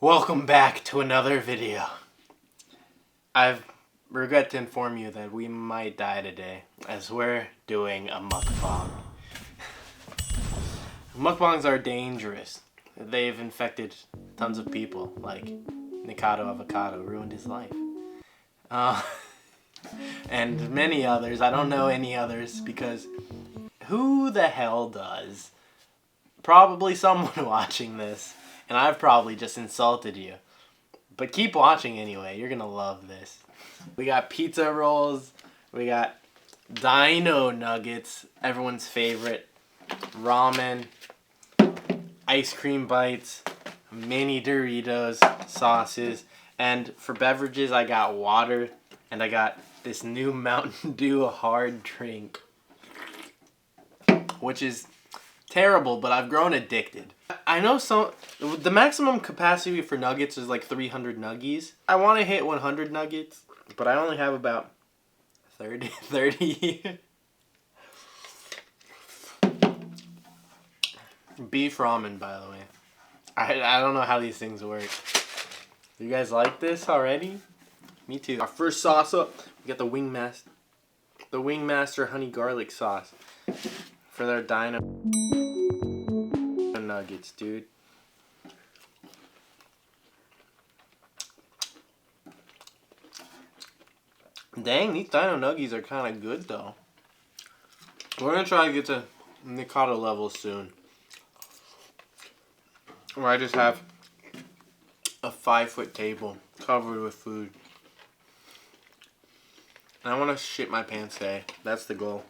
Welcome back to another video. I regret to inform you that we might die today as we're doing a mukbang. Mukbangs are dangerous. They've infected tons of people, like Nikado Avocado ruined his life. And many others. I don't know any others because who the hell does? Probably someone watching this. And I've probably just insulted you. But keep watching anyway. You're going to love this. We got pizza rolls. We got dino nuggets. Everyone's favorite. Ramen. Ice cream bites. Mini Doritos. Sauces. And for beverages, I got water. And I got this new Mountain Dew hard drink. Which is terrible, but I've grown addicted. I know the maximum capacity for nuggets is like 300 nuggies. I want to hit 100 nuggets, but I only have about 30. Beef ramen, by the way. I don't know how these things work. You guys like this already? Me too. Our first sauce up, we got the Wingmaster honey garlic sauce for their dino nuggets, dude. Dang, these dino nuggies are kind of good though. We're gonna try to get to Nikado levels soon, where I just have a 5-foot table covered with food. And I want to shit my pants today. That's the goal.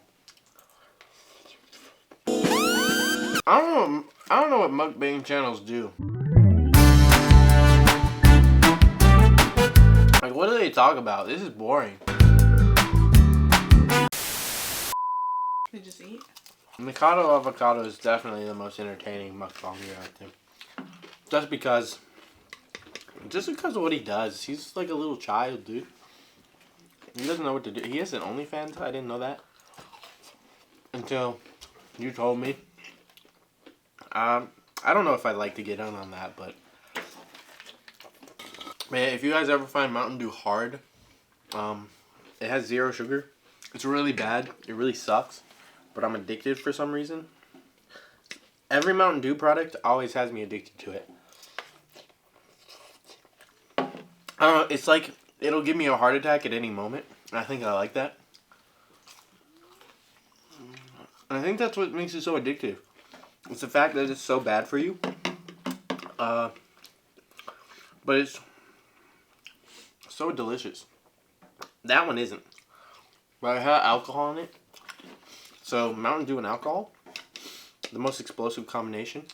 I don't know what mukbang channels do. Like, what do they talk about? This is boring. They just eat? Mikado Avocado is definitely the most entertaining mukbanger, I think. Just because of what he does. He's like a little child, dude. He doesn't know what to do. He has an OnlyFans. I didn't know that until you told me. I don't know if I'd like to get in on that, but man, if you guys ever find Mountain Dew hard, it has 0 sugar. It's really bad. It really sucks, but I'm addicted for some reason. Every Mountain Dew product always has me addicted to it. I don't know. It's like it'll give me a heart attack at any moment. I think I like that. And I think that's what makes it so addictive. It's the fact that it's so bad for you. But it's so delicious. That one isn't. But it had alcohol in it. So Mountain Dew and alcohol, the most explosive combination.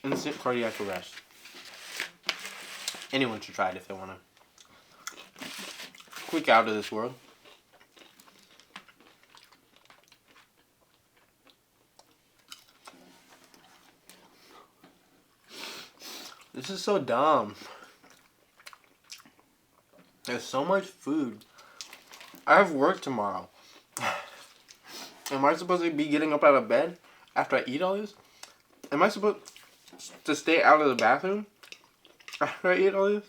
Instant cardiac arrest. Anyone should try it if they want to quick out of this world. This is so dumb. There's so much food. I have work tomorrow. Am I supposed to be getting up out of bed after I eat all this? Am I supposed to stay out of the bathroom after I eat all this?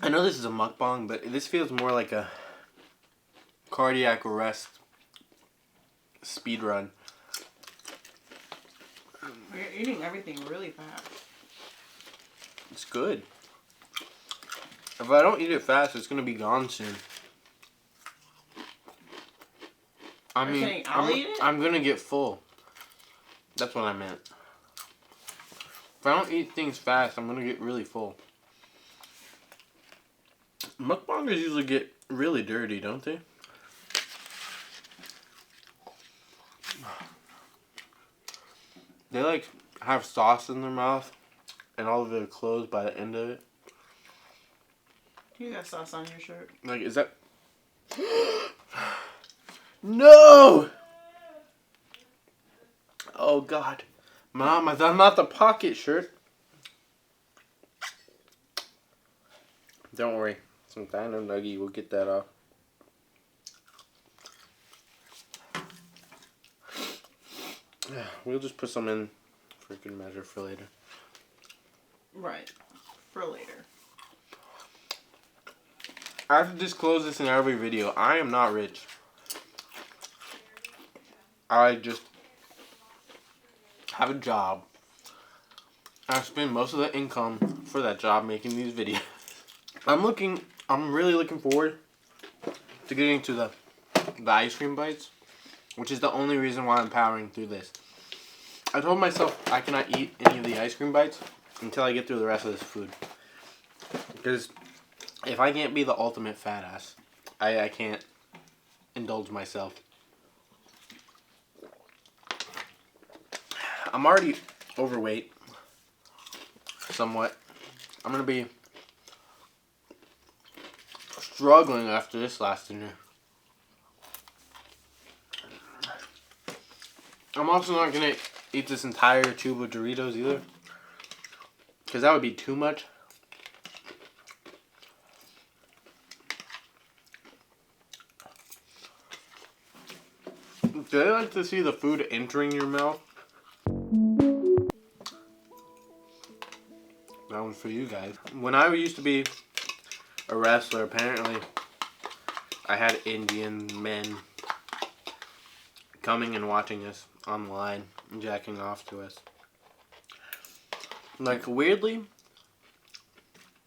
I know this is a mukbang, but this feels more like a cardiac arrest speed run. You're eating everything really fast. It's good. If I don't eat it fast, it's gonna be gone soon. I'm gonna get full. That's what I meant. If I don't eat things fast, I'm gonna get really full. Mukbangers usually get really dirty, don't they? They like have sauce in their mouth and all of their clothes by the end of it. You got sauce on your shirt. Like, is that... No! Oh, God. Mom, that's not the pocket shirt. Don't worry. Some dino nuggie will get that off. We'll just put some in for good measure for later. Right. For later. I have to disclose this in every video. I am not rich. I just have a job. I spend most of the income for that job making these videos. I'm really looking forward to getting to the ice cream bites, which is the only reason why I'm powering through this. I told myself I cannot eat any of the ice cream bites until I get through the rest of this food. Because if I can't be the ultimate fat ass, I can't indulge myself. I'm already overweight, somewhat. I'm going to be struggling after this last dinner. I'm also not going to eat this entire tube of Doritos either, because that would be too much. Do they like to see the food entering your mouth? That one's for you guys. When I used to be a wrestler, apparently I had Indian men coming and watching us online and jacking off to us. Like, weirdly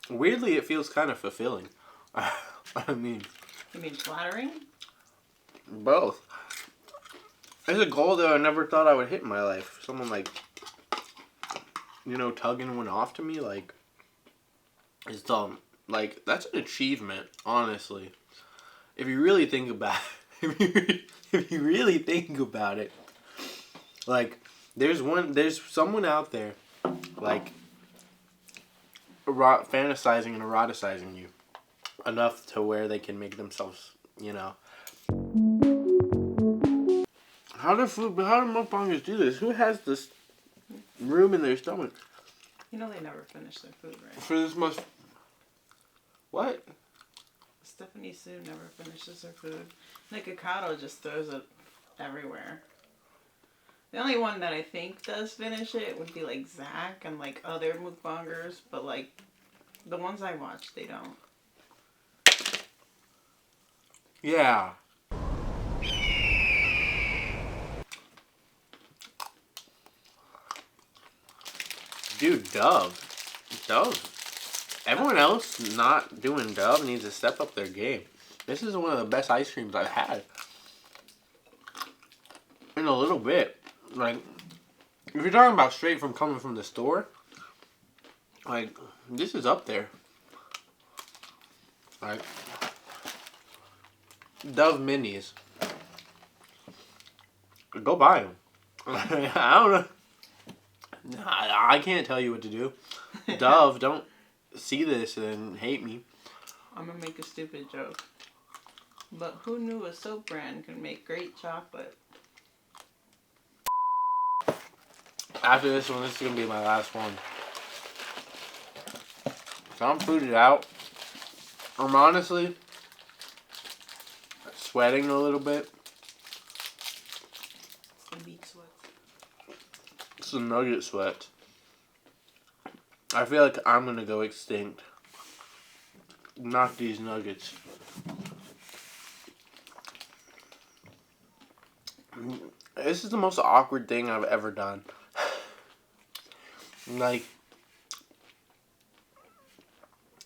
it feels kind of fulfilling. I mean... You mean flattering? Both. It's a goal that I never thought I would hit in my life. Someone, like, you know, tugging one off to me, like, it's dumb. Like, that's an achievement, honestly. If you really think about it, if you really think about it, like, there's someone out there, like, fantasizing and eroticizing you enough to where they can make themselves, you know. How do mukbangers do this? Who has this room in their stomach? You know they never finish their food, right? For this much... What? Stephanie Sue never finishes her food. Nikocado just throws it everywhere. The only one that I think does finish it would be like Zach and like other mukbangers, but like the ones I watch, they don't. Yeah. Dude, Dove. Everyone else not doing Dove needs to step up their game. This is one of the best ice creams I've had in a little bit. Like, if you're talking about straight from coming from the store, like, this is up there. Like, Dove Minis. Go buy them. I don't know. I can't tell you what to do. Dove, don't see this and hate me. I'm gonna make a stupid joke. But who knew a soap brand could make great chocolate? After this one, this is going to be my last one. So I'm fooded out. I'm honestly sweating a little bit. Some beach sweat. Some nugget sweat. I feel like I'm going to go extinct. Not these nuggets. This is the most awkward thing I've ever done. Like,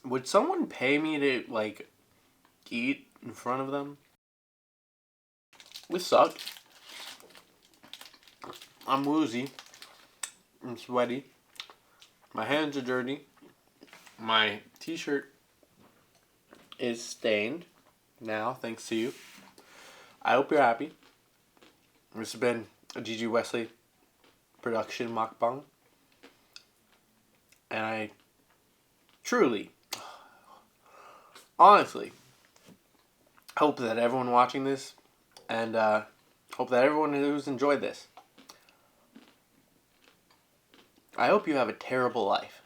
would someone pay me to, like, eat in front of them? This sucked. I'm woozy. I'm sweaty. My hands are dirty. My t-shirt is stained now, thanks to you. I hope you're happy. This has been a GGWesley production mukbang. And I truly, honestly, hope that everyone watching this and hope that everyone who's enjoyed this, I hope you have a terrible life.